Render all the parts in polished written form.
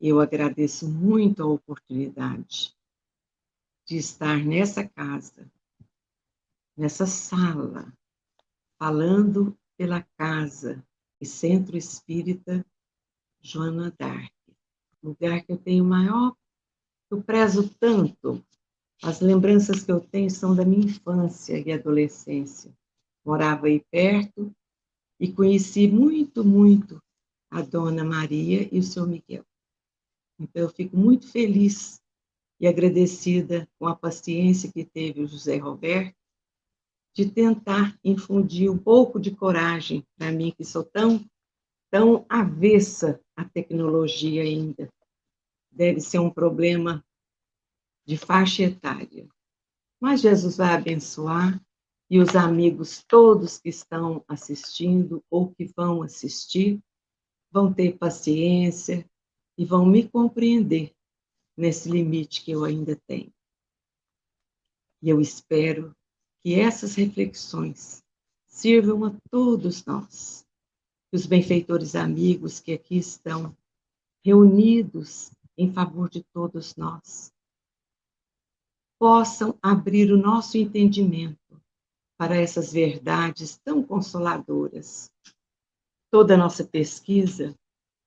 Eu agradeço muito a oportunidade de estar nessa casa, nessa sala, falando pela casa e Centro Espírita Joana d'Arc, lugar que eu tenho maior, eu prezo tanto. As lembranças que eu tenho são da minha infância e adolescência. Morava aí perto e conheci muito, muito a Dona Maria e o Seu Miguel. Então, eu fico muito feliz e agradecida com a paciência que teve o José Roberto de tentar infundir um pouco de coragem para mim, que sou tão avessa à tecnologia ainda. Deve ser um problema de faixa etária. Mas Jesus vai abençoar e os amigos todos que estão assistindo ou que vão assistir vão ter paciência e vão me compreender nesse limite que eu ainda tenho. E eu espero que essas reflexões sirvam a todos nós, que os benfeitores amigos que aqui estão reunidos em favor de todos nós, possam abrir o nosso entendimento para essas verdades tão consoladoras. Toda a nossa pesquisa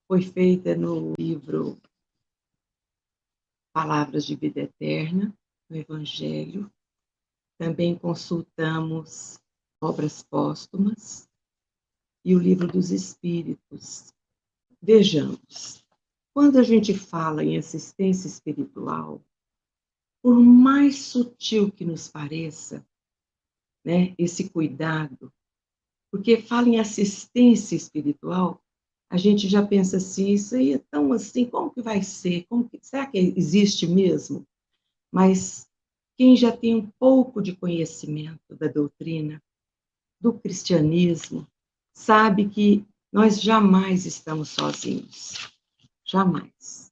foi feita no livro Palavras de Vida Eterna, no Evangelho. Também consultamos obras póstumas e o Livro dos Espíritos. Vejamos, quando a gente fala em assistência espiritual, por mais sutil que nos pareça, né, esse cuidado, porque fala em assistência espiritual, a gente já pensa assim, isso aí é tão assim, como que vai ser? Será que existe mesmo? Mas quem já tem um pouco de conhecimento da doutrina, do cristianismo, sabe que nós jamais estamos sozinhos. Jamais.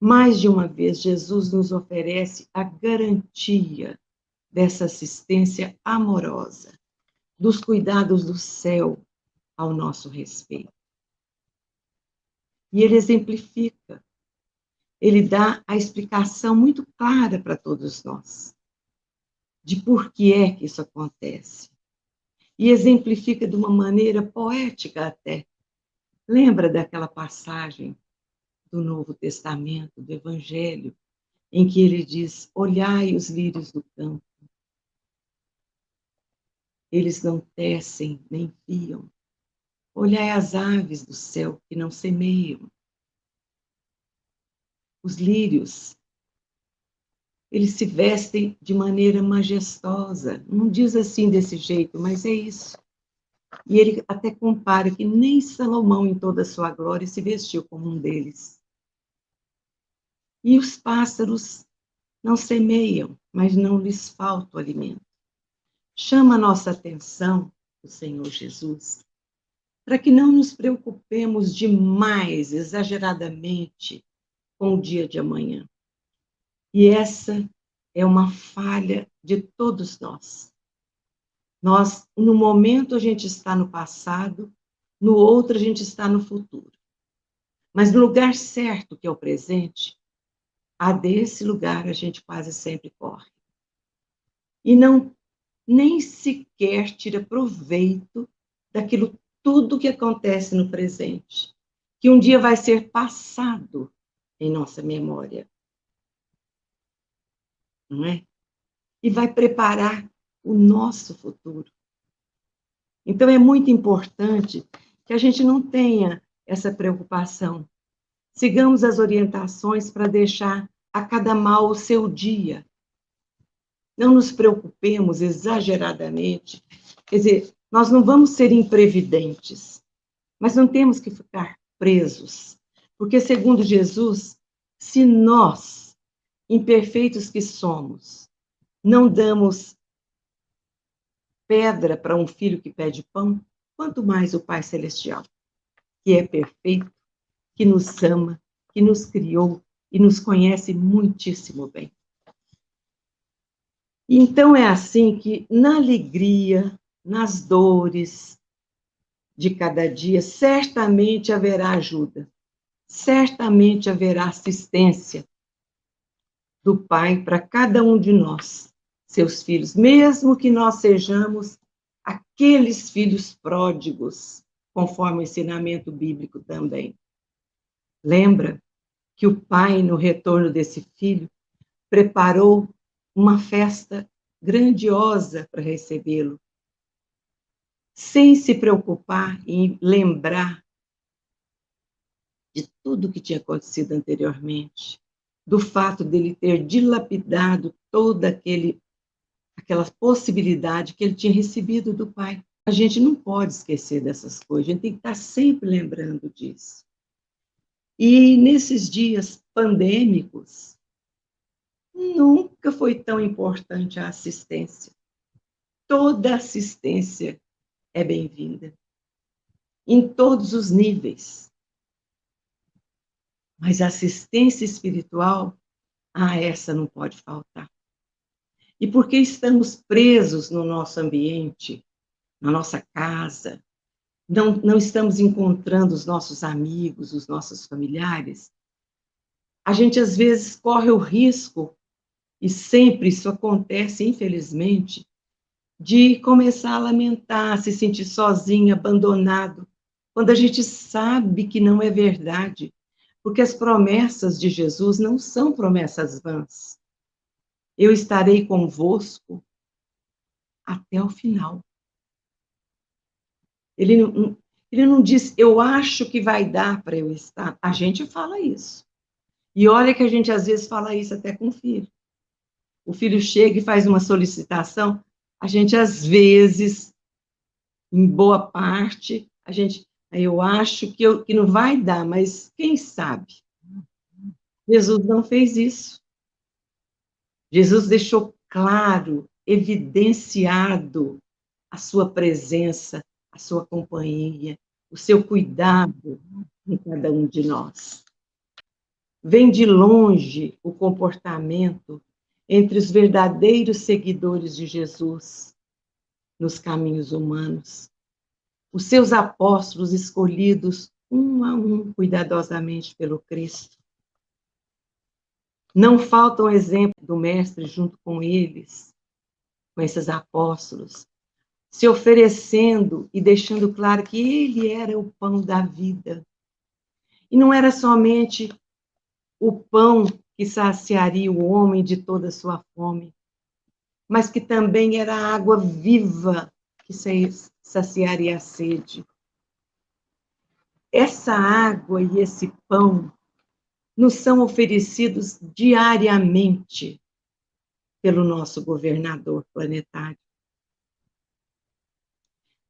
Mais de uma vez, Jesus nos oferece a garantia dessa assistência amorosa, dos cuidados do céu ao nosso respeito. E ele exemplifica, ele dá a explicação muito clara para todos nós, de por que é que isso acontece. E exemplifica de uma maneira poética até. Lembra daquela passagem do Novo Testamento, do Evangelho, em que ele diz: olhai os lírios do campo, eles não tecem nem fiam. Olhai as aves do céu que não semeiam. Os lírios, eles se vestem de maneira majestosa. Não diz assim desse jeito, mas é isso. E ele até compara que nem Salomão, em toda a sua glória, se vestiu como um deles. E os pássaros não semeiam, mas não lhes falta o alimento. Chama a nossa atenção o Senhor Jesus, para que não nos preocupemos demais, exageradamente, com o dia de amanhã. E essa é uma falha de todos nós. Nós, no momento, a gente está no passado, no outro, a gente está no futuro. Mas no lugar certo, que é o presente, a desse lugar a gente quase sempre corre. E não nem sequer tira proveito daquilo tudo que acontece no presente, que um dia vai ser passado em nossa memória, não é? E vai preparar o nosso futuro. Então é muito importante que a gente não tenha essa preocupação. Sigamos as orientações para deixar a cada mal o seu dia. Não nos preocupemos exageradamente. Quer dizer, nós não vamos ser imprevidentes, mas não temos que ficar presos. Porque, segundo Jesus, se nós, imperfeitos que somos, não damos pedra para um filho que pede pão, quanto mais o Pai Celestial, que é perfeito, que nos ama, que nos criou e nos conhece muitíssimo bem. Então é assim que, na alegria, nas dores de cada dia, certamente haverá ajuda. certamente haverá assistência do Pai para cada um de nós, seus filhos, mesmo que nós sejamos aqueles filhos pródigos, conforme o ensinamento bíblico também. Lembra que o Pai, no retorno desse filho, preparou uma festa grandiosa para recebê-lo, sem se preocupar em lembrar de tudo que tinha acontecido anteriormente, do fato dele ter dilapidado toda aquela possibilidade que ele tinha recebido do Pai. A gente não pode esquecer dessas coisas, a gente tem que estar sempre lembrando disso. E nesses dias pandêmicos, nunca foi tão importante a assistência. Toda assistência é bem-vinda, em todos os níveis. Mas a assistência espiritual, essa não pode faltar. E porque estamos presos no nosso ambiente, na nossa casa, não estamos encontrando os nossos amigos, os nossos familiares, a gente às vezes corre o risco, e sempre isso acontece, infelizmente, de começar a lamentar, se sentir sozinho, abandonado, quando a gente sabe que não é verdade, porque as promessas de Jesus não são promessas vãs. Eu estarei convosco até o final. Ele não diz, eu acho que vai dar para eu estar. A gente fala isso. E olha que a gente às vezes fala isso até com o filho. O filho chega e faz uma solicitação, a gente às vezes, em boa parte, eu acho que não vai dar, mas quem sabe? Jesus não fez isso. Jesus deixou claro, evidenciado a sua presença, a sua companhia, o seu cuidado em cada um de nós. Vem de longe o comportamento entre os verdadeiros seguidores de Jesus nos caminhos humanos. Os seus apóstolos escolhidos um a um cuidadosamente pelo Cristo. Não faltam exemplos do Mestre junto com eles, com esses apóstolos, se oferecendo e deixando claro que ele era o pão da vida. E não era somente o pão que saciaria o homem de toda a sua fome, mas que também era a água viva que saciaria a sede. Essa água e esse pão nos são oferecidos diariamente pelo nosso governador planetário.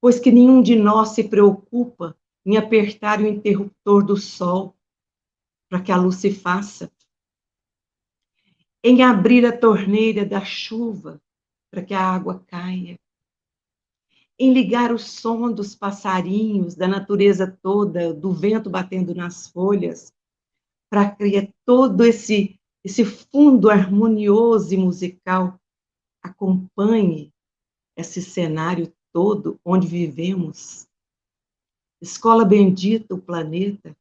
Pois que nenhum de nós se preocupa em apertar o interruptor do sol para que a luz se faça, em abrir a torneira da chuva para que a água caia, em ligar o som dos passarinhos, da natureza toda, do vento batendo nas folhas, para criar todo esse fundo harmonioso e musical, acompanhe esse cenário todo onde vivemos. Escola bendita, o planeta.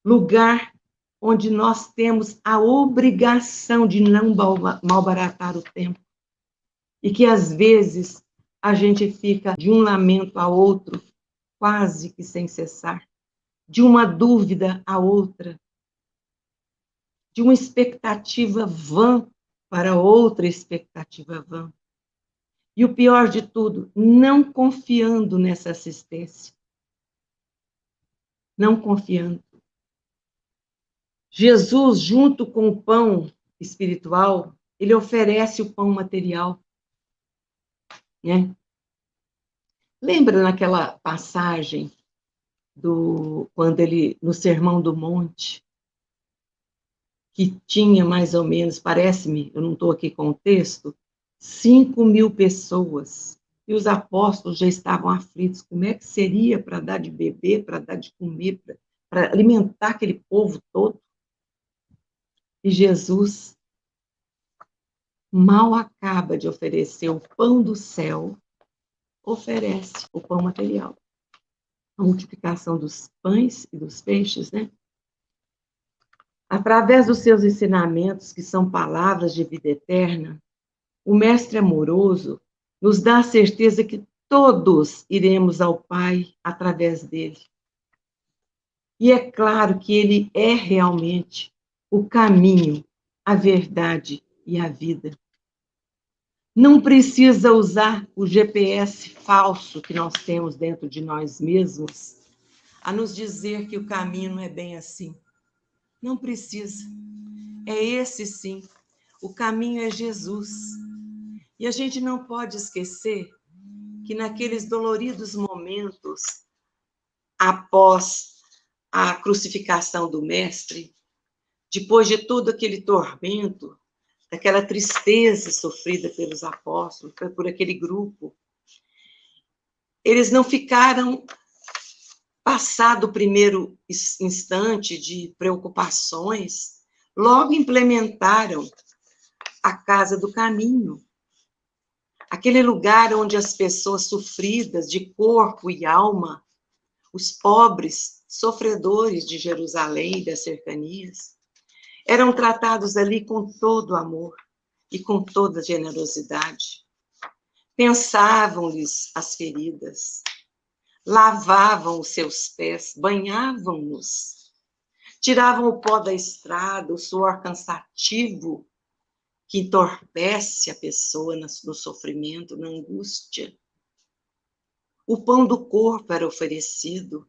Lugar onde nós temos a obrigação de não malbaratar o tempo. E que, às vezes, a gente fica de um lamento a outro, quase que sem cessar, de uma dúvida a outra, de uma expectativa vã para outra expectativa vã. E o pior de tudo, não confiando nessa assistência. Não confiando. Jesus, junto com o pão espiritual, ele oferece o pão material. Né? Lembra naquela passagem quando ele, no Sermão do Monte, que tinha mais ou menos, parece-me, eu não estou aqui com o texto, 5.000 pessoas, e os apóstolos já estavam aflitos, como é que seria para dar de beber, para dar de comer, para alimentar aquele povo todo? E Jesus mal acaba de oferecer o pão do céu, oferece o pão material. a multiplicação dos pães e dos peixes, né? Através dos seus ensinamentos, que são palavras de vida eterna, o Mestre amoroso nos dá a certeza que todos iremos ao Pai através dele. E é claro que ele é realmente o caminho, a verdade e a vida. Não precisa usar o GPS falso que nós temos dentro de nós mesmos a nos dizer que o caminho não é bem assim. Não precisa. É esse sim. O caminho é Jesus. E a gente não pode esquecer que naqueles doloridos momentos após a crucificação do Mestre, depois de todo aquele tormento, daquela tristeza sofrida pelos apóstolos, por aquele grupo, eles não ficaram, passado o primeiro instante de preocupações, logo implementaram a casa do caminho, aquele lugar onde as pessoas sofridas de corpo e alma, os pobres, sofredores de Jerusalém e das cercanias, eram tratados ali com todo amor e com toda generosidade. Pensavam-lhes as feridas, lavavam os seus pés, banhavam-nos, tiravam o pó da estrada, o suor cansativo que entorpece a pessoa no sofrimento, na angústia. O pão do corpo era oferecido,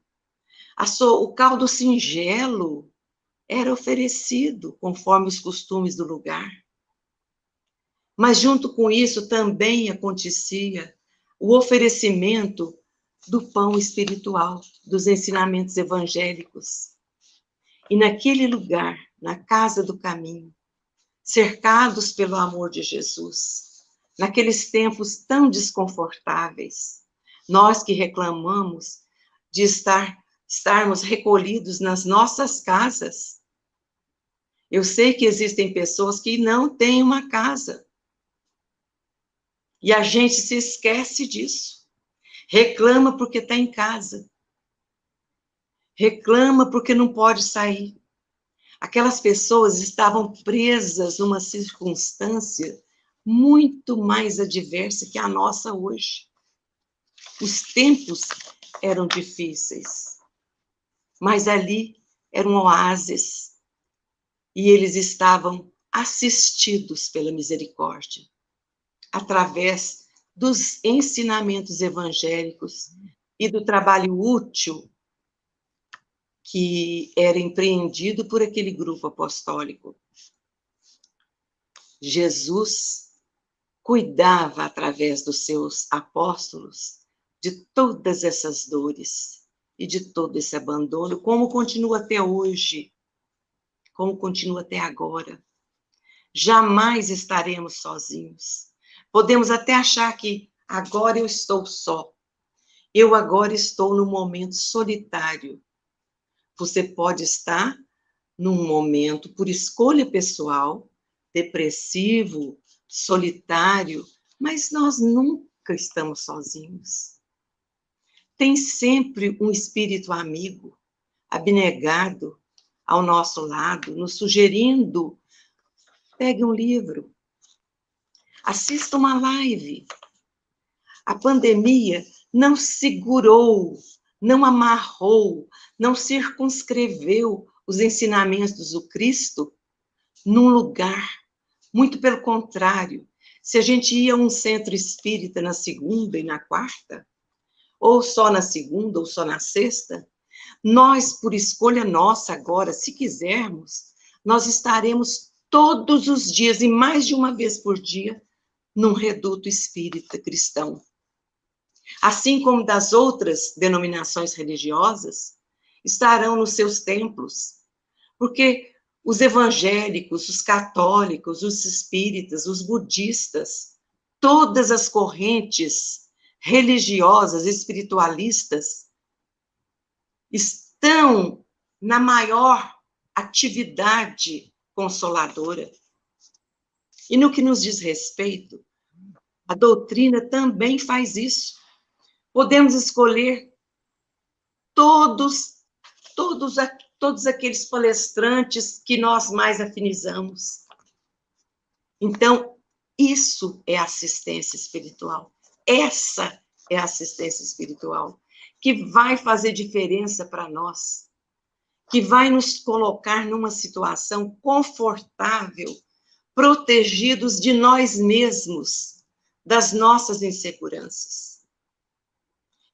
o caldo singelo era oferecido, conforme os costumes do lugar. Mas, junto com isso, também acontecia o oferecimento do pão espiritual, dos ensinamentos evangélicos. E naquele lugar, na casa do caminho, cercados pelo amor de Jesus, naqueles tempos tão desconfortáveis, nós que reclamamos de estarmos recolhidos nas nossas casas. Eu sei que existem pessoas que não têm uma casa. E a gente se esquece disso. Reclama porque está em casa. Reclama porque não pode sair. Aquelas pessoas estavam presas numa circunstância muito mais adversa que a nossa hoje. Os tempos eram difíceis, mas ali era um oásis e eles estavam assistidos pela misericórdia, através dos ensinamentos evangélicos e do trabalho útil que era empreendido por aquele grupo apostólico. Jesus cuidava, através dos seus apóstolos, de todas essas dores e de todo esse abandono, como continua até hoje, como continua até agora. Jamais estaremos sozinhos. Podemos até achar que agora eu estou só. Eu agora estou num momento solitário. Você pode estar num momento, por escolha pessoal, depressivo, solitário, mas nós nunca estamos sozinhos. Tem sempre um espírito amigo, abnegado, ao nosso lado, nos sugerindo: pegue um livro, assista uma live. A pandemia não segurou, não amarrou, não circunscreveu os ensinamentos do Cristo num lugar. Muito pelo contrário, se a gente ia a um centro espírita na segunda e na quarta, ou só na segunda ou só na sexta, nós, por escolha nossa agora, se quisermos, nós estaremos todos os dias, e mais de uma vez por dia, num reduto espírita cristão. Assim como das outras denominações religiosas, estarão nos seus templos, porque os evangélicos, os católicos, os espíritas, os budistas, todas as correntes religiosas, espiritualistas, estão na maior atividade consoladora. E no que nos diz respeito, a doutrina também faz isso. Podemos escolher todos, todos aqueles palestrantes que nós mais afinizamos. Então, isso é assistência espiritual. Essa é a assistência espiritual, que vai fazer diferença para nós, que vai nos colocar numa situação confortável, protegidos de nós mesmos, das nossas inseguranças.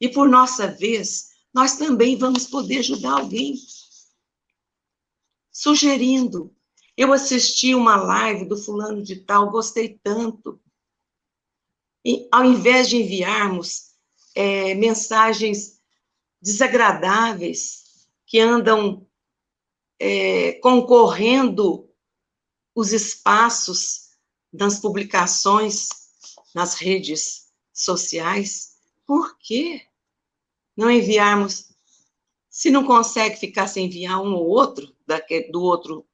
E, por nossa vez, nós também vamos poder ajudar alguém, sugerindo. Eu assisti uma live do fulano de tal, gostei tanto. E, ao invés de enviarmos mensagens desagradáveis, que andam concorrendo os espaços das publicações nas redes sociais, por que não enviarmos? Se não consegue ficar sem enviar um ou outro, do outro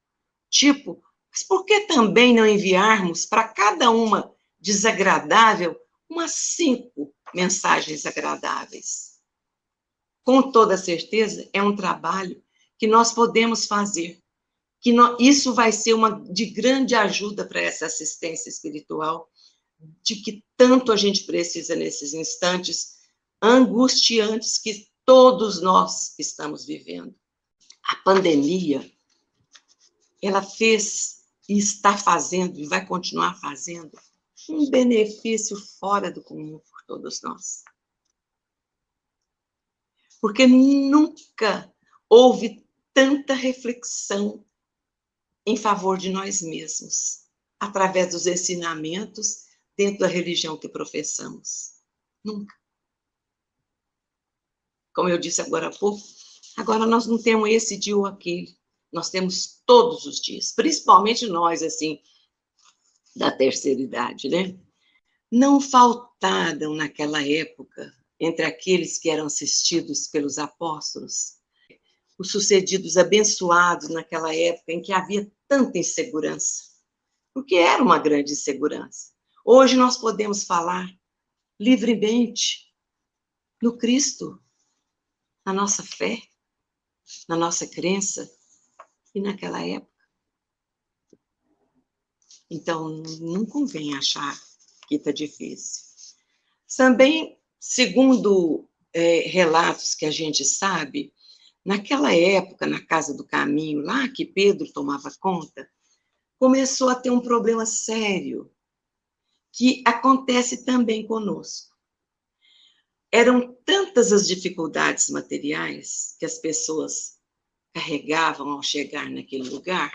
tipo, mas por que também não enviarmos para cada uma desagradável umas 5 mensagens agradáveis? Com toda certeza, é um trabalho que nós podemos fazer, que isso vai ser de grande ajuda para essa assistência espiritual, de que tanto a gente precisa nesses instantes angustiantes que todos nós estamos vivendo. A pandemia, ela fez e está fazendo, e vai continuar fazendo, um benefício fora do comum por todos nós. Porque nunca houve tanta reflexão em favor de nós mesmos, através dos ensinamentos dentro da religião que professamos. Nunca. Como eu disse agora há pouco, agora nós não temos esse dia ou aquele, nós temos todos os dias, principalmente nós, assim, da terceira idade, né? Não faltaram naquela época, entre aqueles que eram assistidos pelos apóstolos, os sucedidos abençoados naquela época em que havia tanta insegurança, porque era uma grande insegurança. Hoje nós podemos falar livremente no Cristo, na nossa fé, na nossa crença, e naquela época. Então, não convém achar que está difícil. Também, segundo relatos que a gente sabe, naquela época, na Casa do Caminho, lá que Pedro tomava conta, começou a ter um problema sério, que acontece também conosco. Eram tantas as dificuldades materiais que as pessoas carregavam ao chegar naquele lugar,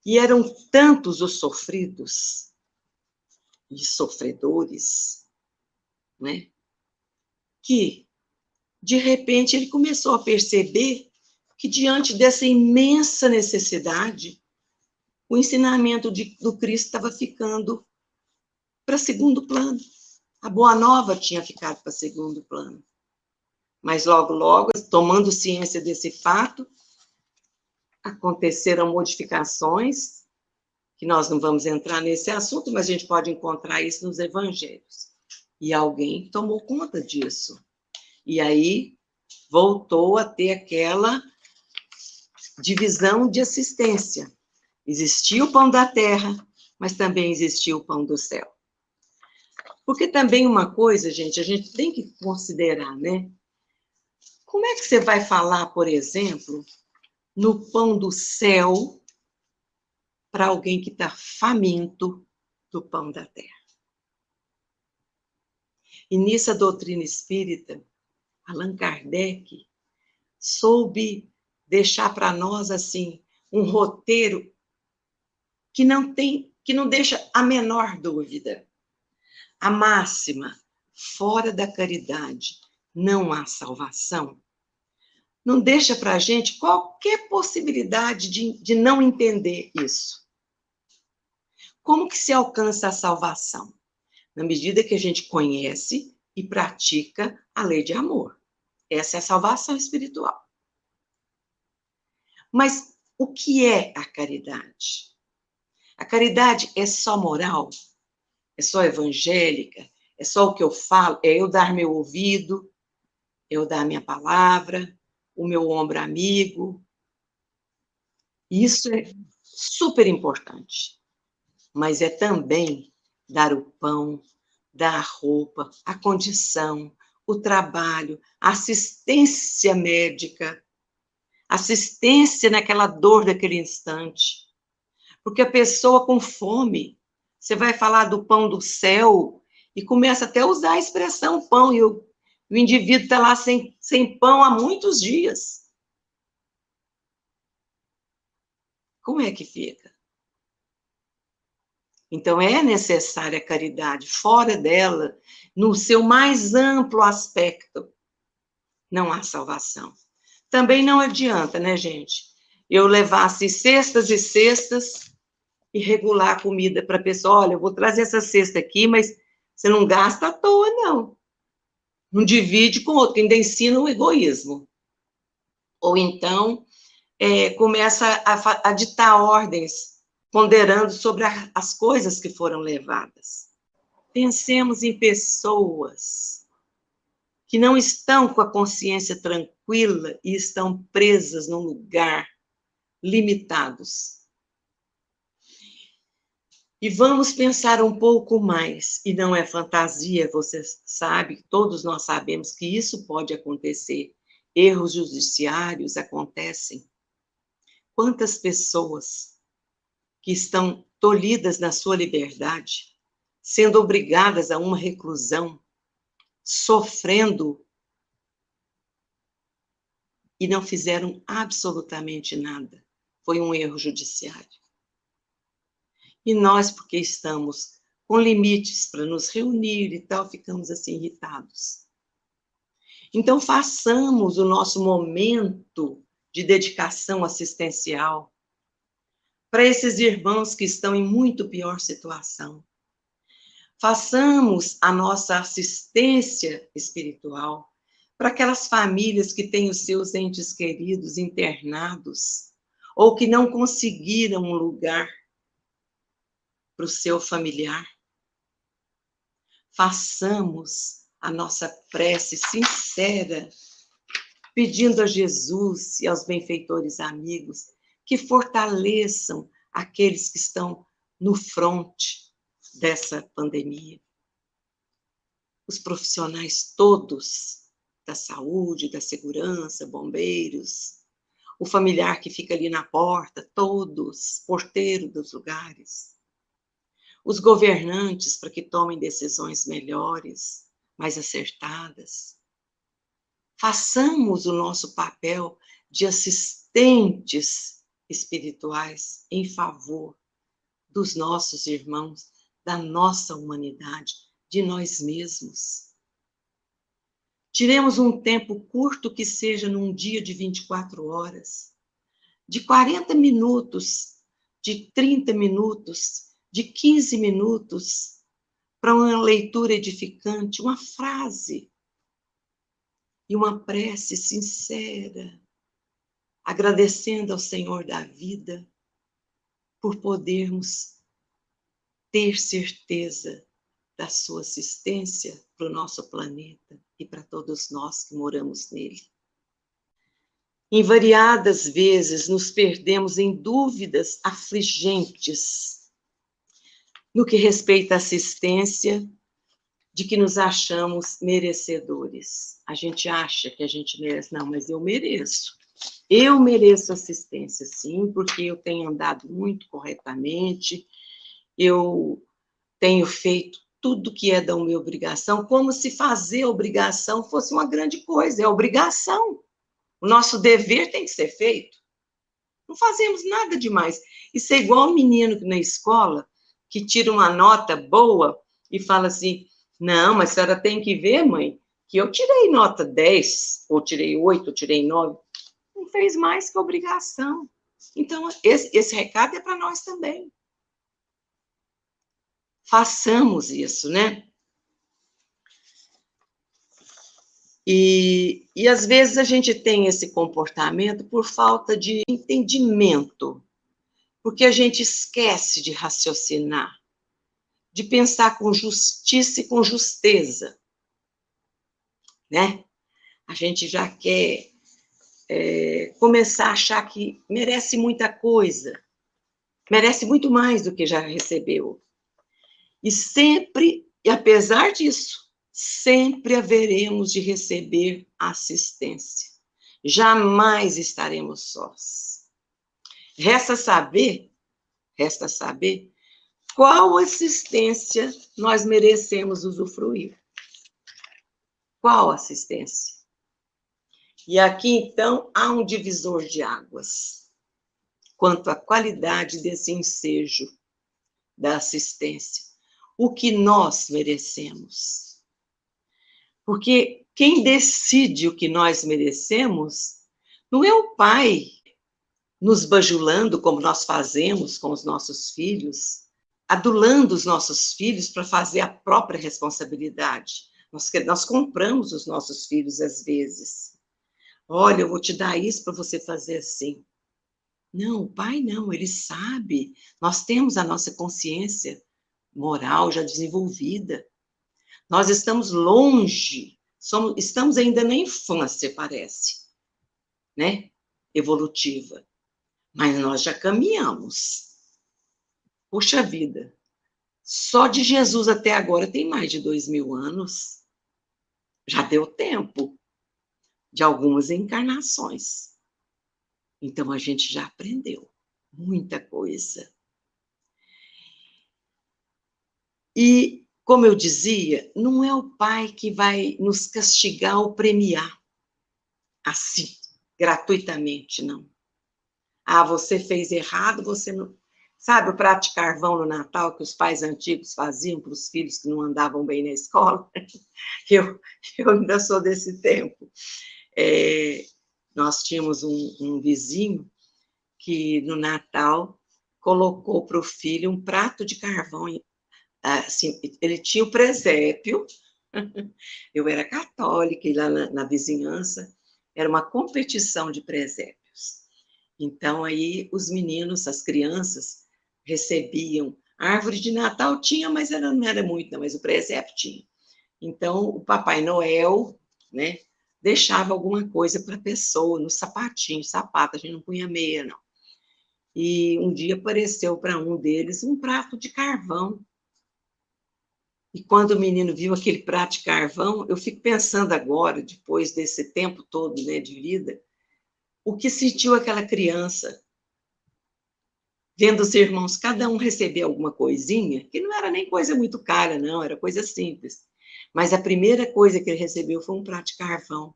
e eram tantos os sofridos e sofredores, né, que, de repente, ele começou a perceber que, diante dessa imensa necessidade, o ensinamento do Cristo estava ficando para segundo plano. A Boa Nova tinha ficado para segundo plano. Mas, logo, logo, tomando ciência desse fato, aconteceram modificações, que nós não vamos entrar nesse assunto, mas a gente pode encontrar isso nos evangelhos. E alguém tomou conta disso. E aí voltou a ter aquela divisão de assistência. Existia o pão da terra, mas também existia o pão do céu. Porque também uma coisa, gente, a gente tem que considerar, né? Como é que você vai falar, por exemplo, no pão do céu para alguém que está faminto do pão da terra? E nisso a doutrina espírita, Allan Kardec soube deixar para nós assim um roteiro que não deixa a menor dúvida. A máxima, fora da caridade não há salvação, não deixa para a gente qualquer possibilidade de não entender isso. Como que se alcança a salvação? Na medida que a gente conhece e pratica a lei de amor. Essa é a salvação espiritual. Mas o que é a caridade? A caridade é só moral? É só evangélica? É só o que eu falo? É eu dar meu ouvido? É eu dar minha palavra? o meu ombro amigo. Isso é super importante, mas é também dar o pão, dar a roupa, a condição, o trabalho, a assistência médica, assistência naquela dor daquele instante. Porque a pessoa com fome, você vai falar do pão do céu e começa até a usar a expressão pão, e o indivíduo está lá sem pão há muitos dias. Como é que fica? Então, é necessária a caridade. Fora dela, no seu mais amplo aspecto, não há salvação. Também não adianta, né, gente? Eu levasse cestas e cestas e regular a comida para a pessoa. Olha, eu vou trazer essa cesta aqui, mas você não gasta à toa, não. Não divide com outro, que ainda ensina o egoísmo. Ou então, começa a ditar ordens, ponderando sobre as coisas que foram levadas. Pensemos em pessoas que não estão com a consciência tranquila e estão presas num lugar, limitados. E vamos pensar um pouco mais, e não é fantasia, você sabe, todos nós sabemos que isso pode acontecer. Erros judiciários acontecem. Quantas pessoas que estão tolhidas na sua liberdade, sendo obrigadas a uma reclusão, sofrendo e não fizeram absolutamente nada. Foi um erro judiciário. E nós, porque estamos com limites para nos reunir e tal, ficamos assim irritados. Então, façamos o nosso momento de dedicação assistencial para esses irmãos que estão em muito pior situação. Façamos a nossa assistência espiritual para aquelas famílias que têm os seus entes queridos internados ou que não conseguiram um lugar para o seu familiar. Façamos a nossa prece sincera, pedindo a Jesus e aos benfeitores amigos que fortaleçam aqueles que estão no fronte dessa pandemia. Os profissionais todos da saúde, da segurança, bombeiros, o familiar que fica ali na porta, todos, porteiro dos lugares. Os governantes para que tomem decisões melhores, mais acertadas. Façamos o nosso papel de assistentes espirituais em favor dos nossos irmãos, da nossa humanidade, de nós mesmos. Tiremos um tempo curto que seja num dia de 24 horas, de 40 minutos, de 30 minutos, de 15 minutos, para uma leitura edificante, uma frase e uma prece sincera, agradecendo ao Senhor da vida por podermos ter certeza da sua assistência para o nosso planeta e para todos nós que moramos nele. Invariadas vezes nos perdemos em dúvidas afligentes no que respeita à assistência de que nos achamos merecedores. A gente acha que a gente merece, não, mas eu mereço. Eu mereço assistência, sim, porque eu tenho andado muito corretamente, eu tenho feito tudo que é da minha obrigação, como se fazer obrigação fosse uma grande coisa, é obrigação. O nosso dever tem que ser feito. Não fazemos nada demais. Isso é igual um menino na escola que tira uma nota boa e fala assim, não, mas a senhora tem que ver, mãe, que eu tirei nota 10, ou tirei 8, ou tirei 9. Não fez mais que obrigação. Então, esse recado é para nós também. Façamos isso, né? E às vezes a gente tem esse comportamento por falta de entendimento, porque a gente esquece de raciocinar, de pensar com justiça e com justeza, né? A gente já quer começar a achar que merece muita coisa, merece muito mais do que já recebeu. E sempre, e apesar disso, sempre haveremos de receber assistência. Jamais estaremos sós. Resta saber qual assistência nós merecemos usufruir. Qual assistência? E aqui, então, há um divisor de águas quanto à qualidade desse ensejo da assistência. O que nós merecemos. Porque quem decide o que nós merecemos não é o pai nos bajulando, como nós fazemos com os nossos filhos, adulando os nossos filhos para fazer a própria responsabilidade. Nós compramos os nossos filhos às vezes. Olha, eu vou te dar isso para você fazer assim. Não, o pai não, ele sabe. Nós temos a nossa consciência moral já desenvolvida. Nós estamos longe, estamos ainda na infância, parece, né? Evolutiva. Mas nós já caminhamos. Puxa vida, só de Jesus até agora tem mais de 2000 anos. Já deu tempo de algumas encarnações. Então, a gente já aprendeu muita coisa. E, como eu dizia, não é o pai que vai nos castigar ou premiar assim, gratuitamente, não. Ah, você fez errado, você não... Sabe o prato de carvão no Natal que os pais antigos faziam para os filhos que não andavam bem na escola? Eu ainda sou desse tempo. Nós tínhamos um vizinho que, no Natal, colocou para o filho um prato de carvão. Assim, ele tinha o presépio. Eu era católica, e lá na vizinhança era uma competição de presépios. Então, aí, os meninos, as crianças, recebiam. A árvore de Natal tinha, mas ela não era muito, não, mas o presépio tinha. Então, o Papai Noel, né, deixava alguma coisa para a pessoa, no sapatinho, sapato, a gente não punha meia, não. E um dia apareceu para um deles um prato de carvão. E quando o menino viu aquele prato de carvão, eu fico pensando agora, depois desse tempo todo, né, de vida, o que sentiu aquela criança, vendo os irmãos, cada um receber alguma coisinha, que não era nem coisa muito cara, não, era coisa simples. Mas a primeira coisa que ele recebeu foi um prato de carvão,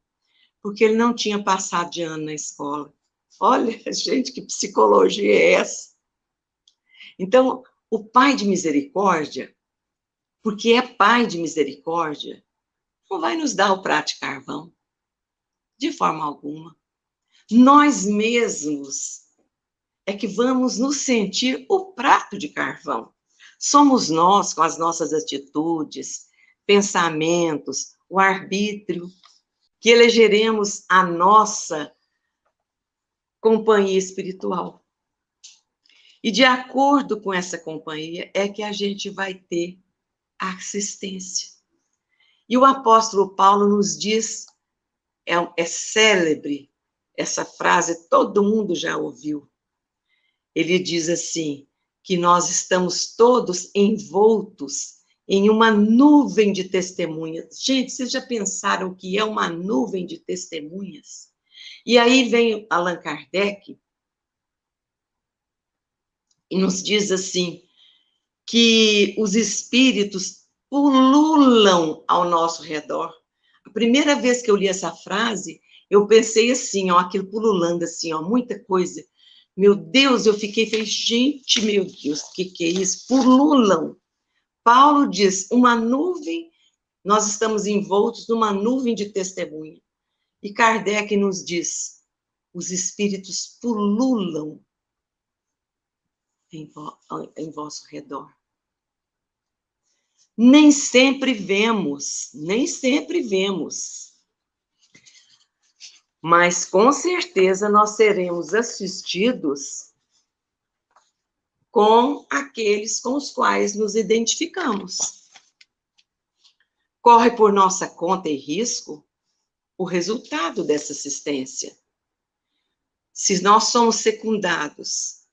porque ele não tinha passado de ano na escola. Olha, gente, que psicologia é essa? Então, o Pai de misericórdia, porque é Pai de misericórdia, não vai nos dar o prato de carvão, de forma alguma. Nós mesmos é que vamos nos sentir o prato de carvão. Somos nós, com as nossas atitudes, pensamentos, o arbítrio, que elegeremos a nossa companhia espiritual. E de acordo com essa companhia é que a gente vai ter assistência. E o apóstolo Paulo nos diz, é célebre essa frase, todo mundo já ouviu. Ele diz assim, que nós estamos todos envoltos em uma nuvem de testemunhas. Gente, vocês já pensaram que é uma nuvem de testemunhas? E aí vem Allan Kardec e nos diz assim, que os espíritos pululam ao nosso redor. A primeira vez que eu li essa frase, eu pensei assim, ó, aquilo pululando assim, ó, muita coisa. Meu Deus, eu fiquei, falei, gente, meu Deus, o que é isso? Pululam. Paulo diz, uma nuvem, nós estamos envoltos numa nuvem de testemunha. E Kardec nos diz, os espíritos pululam em vosso redor. Nem sempre vemos, mas com certeza nós seremos assistidos com aqueles com os quais nos identificamos. Corre por nossa conta e risco o resultado dessa assistência. se nós somos secundados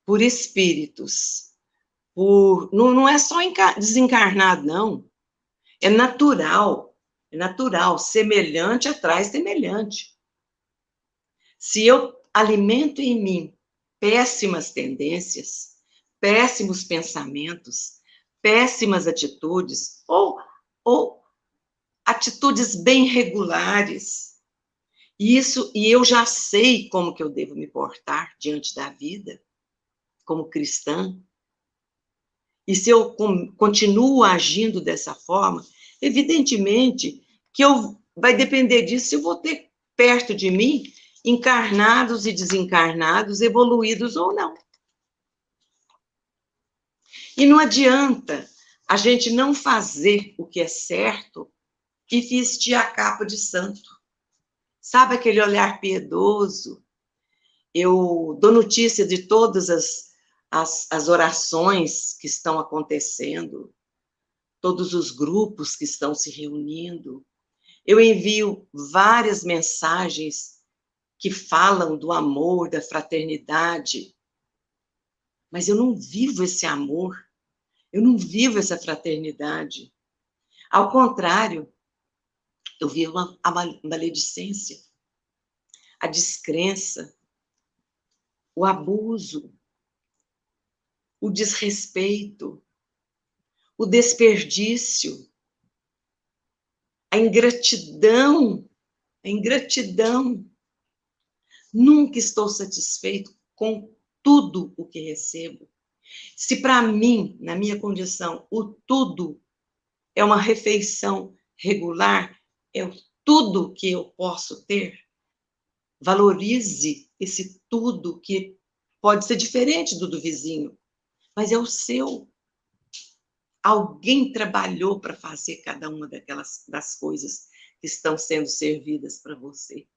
por espíritos, não é só desencarnado, não. É natural, semelhante atrai semelhante. Se eu alimento em mim péssimas tendências, péssimos pensamentos, péssimas atitudes, ou atitudes bem regulares, e eu já sei como que eu devo me portar diante da vida, como cristã, e se eu continuo agindo dessa forma, evidentemente que vai depender disso se eu vou ter perto de mim encarnados e desencarnados, evoluídos ou não. E não adianta a gente não fazer o que é certo e vestir a capa de santo. Sabe aquele olhar piedoso? Eu dou notícia de todas as orações que estão acontecendo, todos os grupos que estão se reunindo. Eu envio várias mensagens que falam do amor, da fraternidade, mas eu não vivo esse amor, eu não vivo essa fraternidade. Ao contrário, eu vivo a maledicência, a descrença, o abuso, o desrespeito, o desperdício, a ingratidão, a ingratidão. Nunca estou satisfeito com tudo o que recebo. Se para mim, na minha condição, o tudo é uma refeição regular, é o tudo que eu posso ter, valorize esse tudo que pode ser diferente do vizinho, mas é o seu. Alguém trabalhou para fazer cada uma das coisas que estão sendo servidas para você.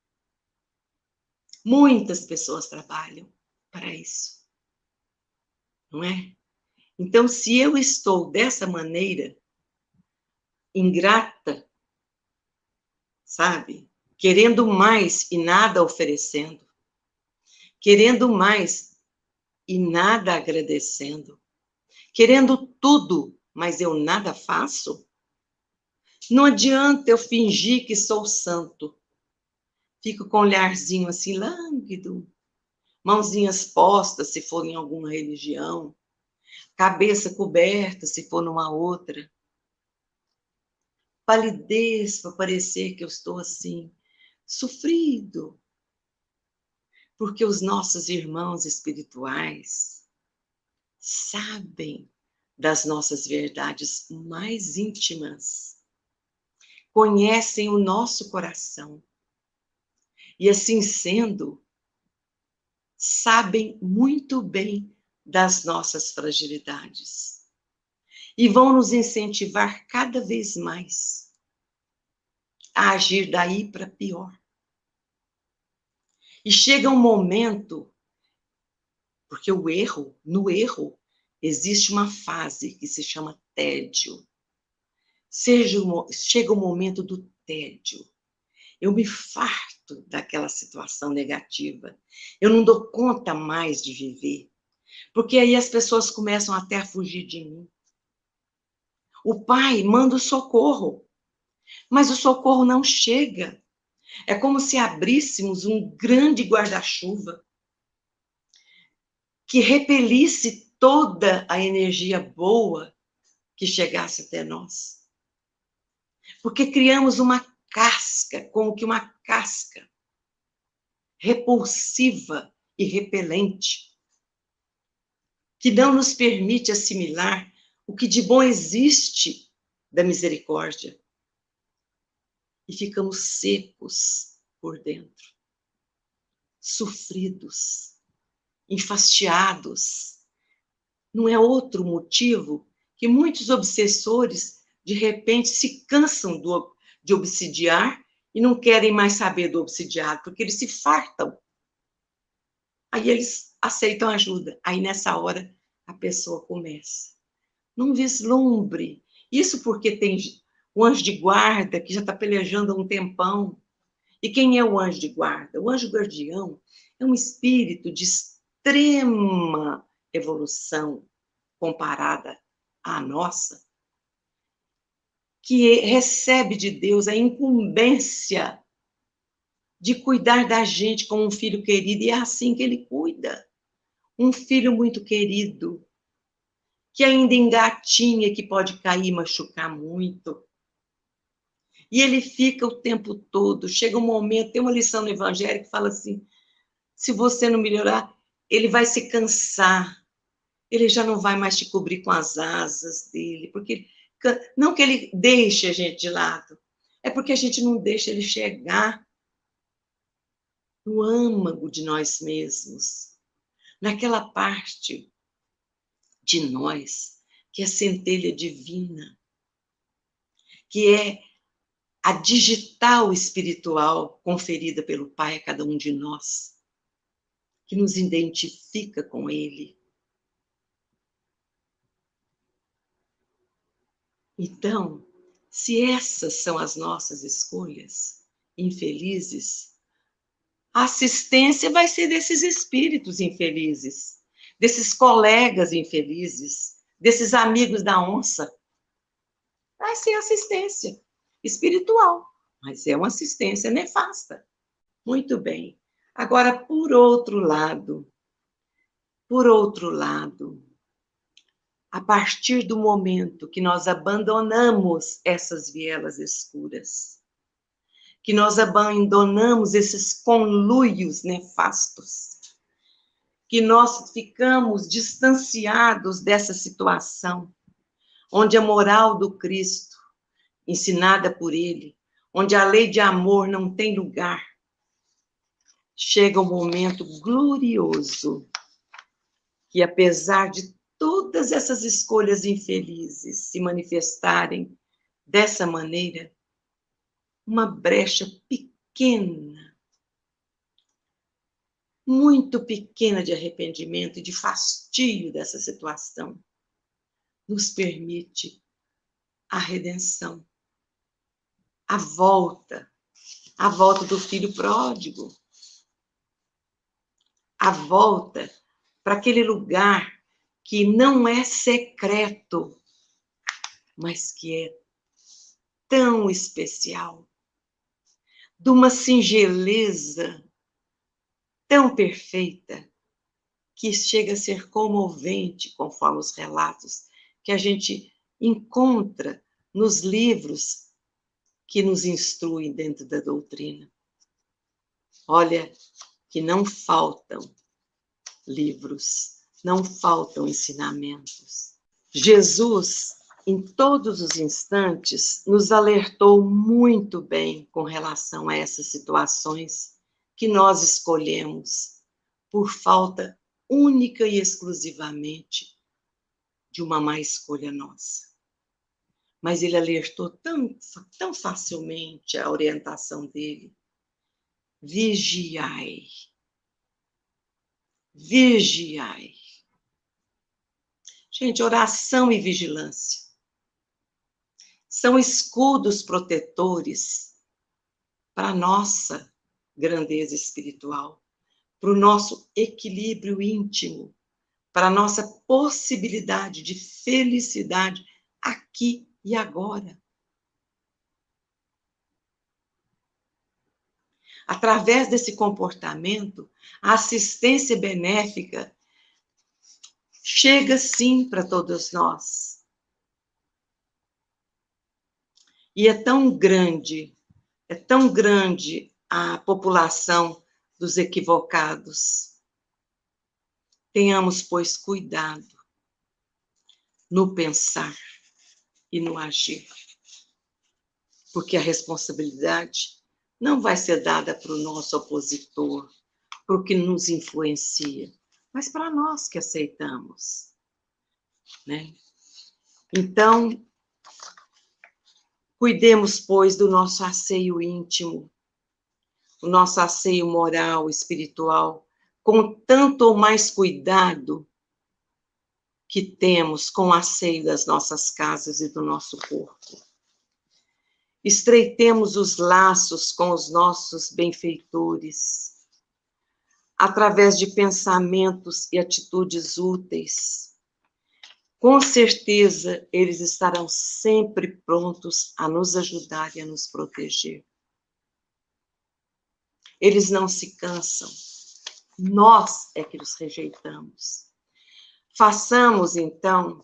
Muitas pessoas trabalham para isso, não é? Então, se eu estou dessa maneira, ingrata, sabe? Querendo mais e nada oferecendo, querendo mais e nada agradecendo, querendo tudo, mas eu nada faço, não adianta eu fingir que sou santo. Fico com um olharzinho assim, lânguido, mãozinhas postas, se for em alguma religião, cabeça coberta, se for numa outra. Palidez para parecer que eu estou assim, sofrido. Porque os nossos irmãos espirituais sabem das nossas verdades mais íntimas, conhecem o nosso coração. E assim sendo, sabem muito bem das nossas fragilidades. E vão nos incentivar cada vez mais a agir daí para pior. E chega um momento, porque no erro, existe uma fase que se chama tédio. Chega o momento do tédio. Eu me farto daquela situação negativa. Eu não dou conta mais de viver. Porque aí as pessoas começam até a fugir de mim. O pai manda o socorro, mas o socorro não chega. É como se abríssemos um grande guarda-chuva que repelisse toda a energia boa que chegasse até nós. Porque criamos uma casca, como que uma casca repulsiva e repelente, que não nos permite assimilar o que de bom existe da misericórdia. E ficamos secos por dentro, sofridos, enfastiados. Não é outro motivo que muitos obsessores, de repente, se cansam de obsidiar e não querem mais saber do obsidiado, porque eles se fartam. Aí eles aceitam ajuda. Aí, nessa hora, a pessoa começa. Não vislumbre. Isso porque tem o anjo de guarda que já está pelejando há um tempão. E quem é o anjo de guarda? O anjo guardião É um espírito de extrema evolução comparada à nossa, que recebe de Deus a incumbência de cuidar da gente como um filho querido, e é assim que ele cuida. Um filho muito querido, que ainda engatinha, que pode cair e machucar muito. E ele fica o tempo todo, chega um momento, tem uma lição no Evangelho que fala assim, se você não melhorar, ele vai se cansar, ele já não vai mais te cobrir com as asas dele, porque não que ele deixe a gente de lado, é porque a gente não deixa ele chegar no âmago de nós mesmos, naquela parte de nós que é centelha divina, que é a digital espiritual conferida pelo Pai a cada um de nós, que nos identifica com Ele. Então, se essas são as nossas escolhas infelizes, a assistência vai ser desses espíritos infelizes, desses colegas infelizes, desses amigos da onça. Vai ser assistência espiritual, mas é uma assistência nefasta. Muito bem. Agora, por outro lado, a partir do momento que nós abandonamos essas vielas escuras, que nós abandonamos esses conluios nefastos, que nós ficamos distanciados dessa situação, onde a moral do Cristo, ensinada por Ele, onde a lei de amor não tem lugar, chega um momento glorioso, que apesar de todas essas escolhas infelizes se manifestarem dessa maneira, uma brecha pequena, muito pequena de arrependimento e de fastio dessa situação, nos permite a redenção, a volta do filho pródigo, a volta para aquele lugar que não é secreto, mas que é tão especial, de uma singeleza tão perfeita, que chega a ser comovente, conforme os relatos que a gente encontra nos livros que nos instruem dentro da doutrina. Olha, que não faltam livros, não faltam ensinamentos. Jesus, em todos os instantes, nos alertou muito bem com relação a essas situações que nós escolhemos por falta única e exclusivamente de uma má escolha nossa. Mas ele alertou tão facilmente a orientação dele. Vigiai. Vigiai. Gente, oração e vigilância são escudos protetores para a nossa grandeza espiritual, para o nosso equilíbrio íntimo, para a nossa possibilidade de felicidade aqui e agora. Através desse comportamento, a assistência benéfica chega sim para todos nós. E é tão grande a população dos equivocados. Tenhamos, pois, cuidado no pensar e no agir, porque a responsabilidade não vai ser dada para o nosso opositor, para o que nos influencia, mas para nós que aceitamos, né? Então, cuidemos, pois, do nosso asseio íntimo, o nosso asseio moral, espiritual, com tanto ou mais cuidado que temos com o asseio das nossas casas e do nosso corpo. Estreitemos os laços com os nossos benfeitores, através de pensamentos e atitudes úteis, com certeza eles estarão sempre prontos a nos ajudar e a nos proteger. Eles não se cansam, nós é que os rejeitamos. Façamos, então,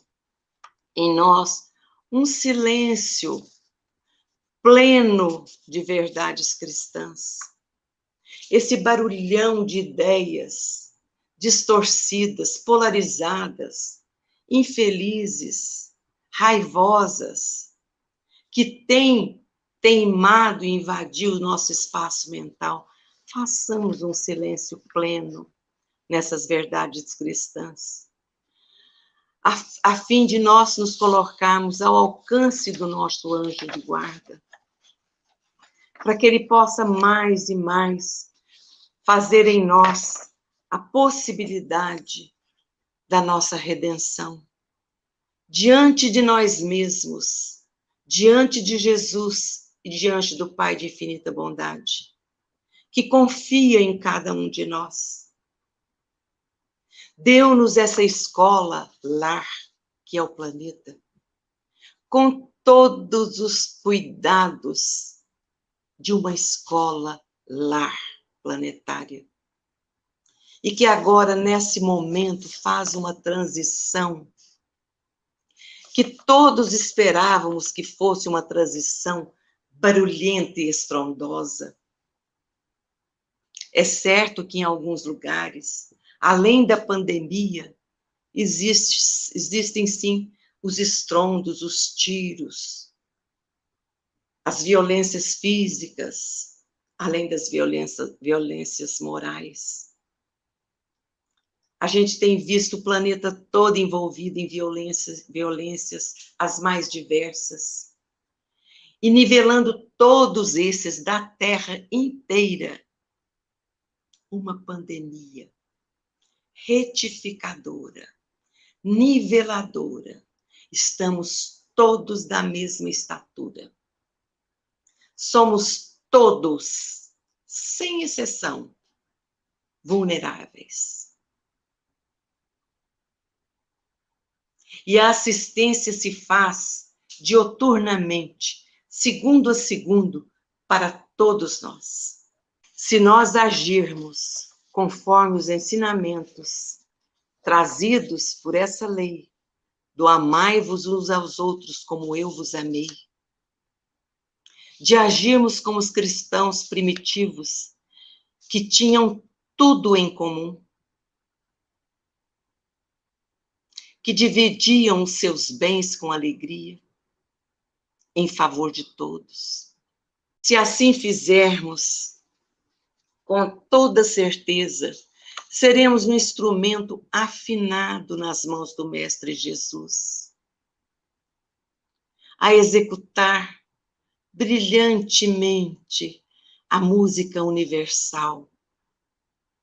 em nós um silêncio pleno de verdades cristãs. Esse barulhão de ideias distorcidas, polarizadas, infelizes, raivosas, que têm teimado em invadir o nosso espaço mental. Façamos um silêncio pleno nessas verdades cristãs, a fim de nós nos colocarmos ao alcance do nosso anjo de guarda, para que ele possa mais e mais fazer em nós a possibilidade da nossa redenção. Diante de nós mesmos, diante de Jesus e diante do Pai de infinita bondade, que confia em cada um de nós. Deu-nos essa escola lar, que é o planeta, com todos os cuidados de uma escola lar planetária. E que agora, nesse momento, faz uma transição que todos esperávamos que fosse uma transição barulhenta e estrondosa. É certo que em alguns lugares, além da pandemia, existem sim os estrondos, os tiros, as violências físicas, além das violências morais. A gente tem visto o planeta todo envolvido em violências as mais diversas, e nivelando todos esses da Terra inteira, uma pandemia retificadora, niveladora. Estamos todos da mesma estatura. Somos todos, sem exceção, vulneráveis. E a assistência se faz dioturnamente, segundo a segundo, para todos nós. Se nós agirmos conforme os ensinamentos trazidos por essa lei, do amai-vos uns aos outros como eu vos amei, de agirmos como os cristãos primitivos, que tinham tudo em comum, que dividiam os seus bens com alegria, em favor de todos. Se assim fizermos, com toda certeza, seremos um instrumento afinado nas mãos do Mestre Jesus, a executar brilhantemente a música universal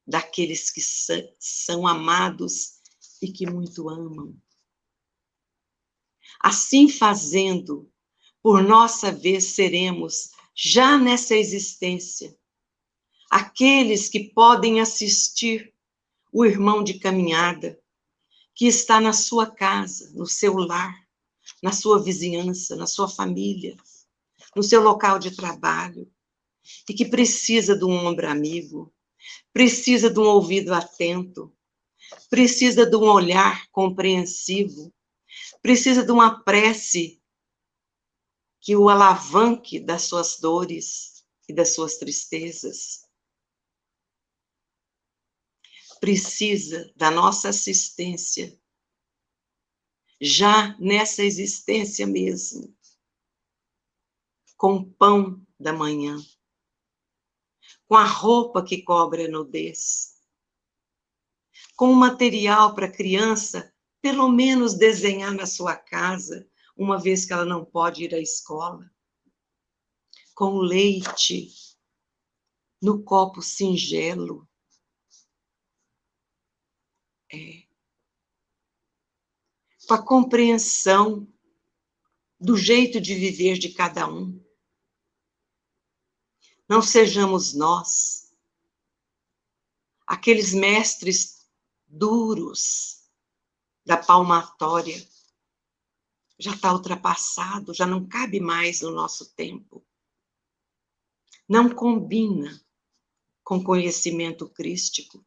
daqueles que são amados e que muito amam. Assim fazendo, por nossa vez seremos, já nessa existência, aqueles que podem assistir o irmão de caminhada, que está na sua casa, no seu lar, na sua vizinhança, na sua família, no seu local de trabalho, e que precisa de um ombro amigo, precisa de um ouvido atento, precisa de um olhar compreensivo, precisa de uma prece que o alavanque das suas dores e das suas tristezas. Precisa da nossa assistência, já nessa existência mesmo, com o pão da manhã, com a roupa que cobre a nudez, com o material para a criança, pelo menos desenhar na sua casa, uma vez que ela não pode ir à escola, com o leite no copo singelo. Com a compreensão do jeito de viver de cada um. Não sejamos nós aqueles mestres duros da palmatória, já está ultrapassado, já não cabe mais no nosso tempo. Não combina com conhecimento crístico,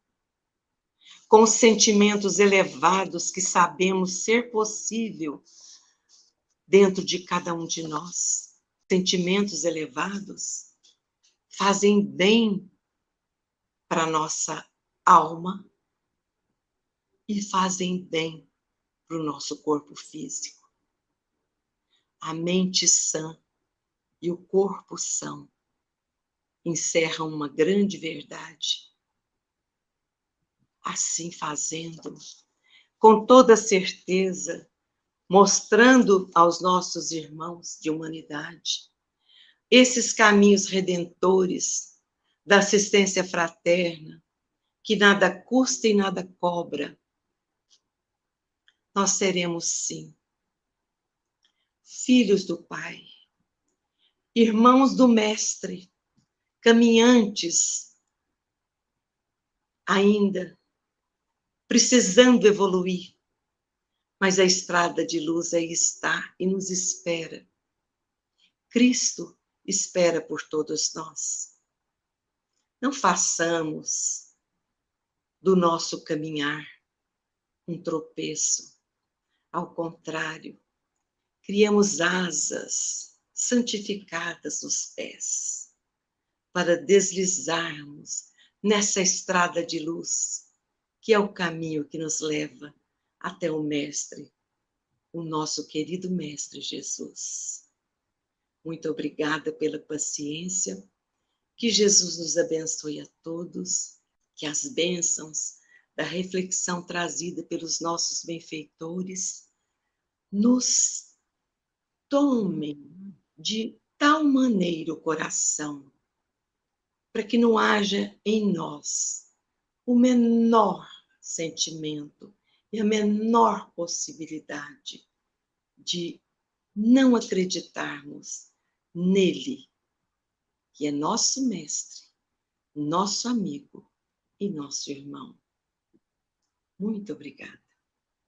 com os sentimentos elevados que sabemos ser possível dentro de cada um de nós. Sentimentos elevados fazem bem para a nossa alma e fazem bem para o nosso corpo físico. A mente sã e o corpo são encerram uma grande verdade. Assim fazendo, com toda certeza, mostrando aos nossos irmãos de humanidade esses caminhos redentores da assistência fraterna, que nada custa e nada cobra, nós seremos, sim, filhos do Pai, irmãos do Mestre, caminhantes ainda, precisando evoluir, mas a estrada de luz aí está e nos espera. Cristo espera por todos nós. Não façamos do nosso caminhar um tropeço. Ao contrário, criamos asas santificadas nos pés para deslizarmos nessa estrada de luz, que é o caminho que nos leva até o Mestre, o nosso querido Mestre Jesus. Muito obrigada pela paciência. Que Jesus nos abençoe a todos, que as bênçãos da reflexão trazida pelos nossos benfeitores nos tomem de tal maneira o coração, para que não haja em nós o menor sentimento e a menor possibilidade de não acreditarmos nele, que é nosso mestre, nosso amigo e nosso irmão. Muito obrigada.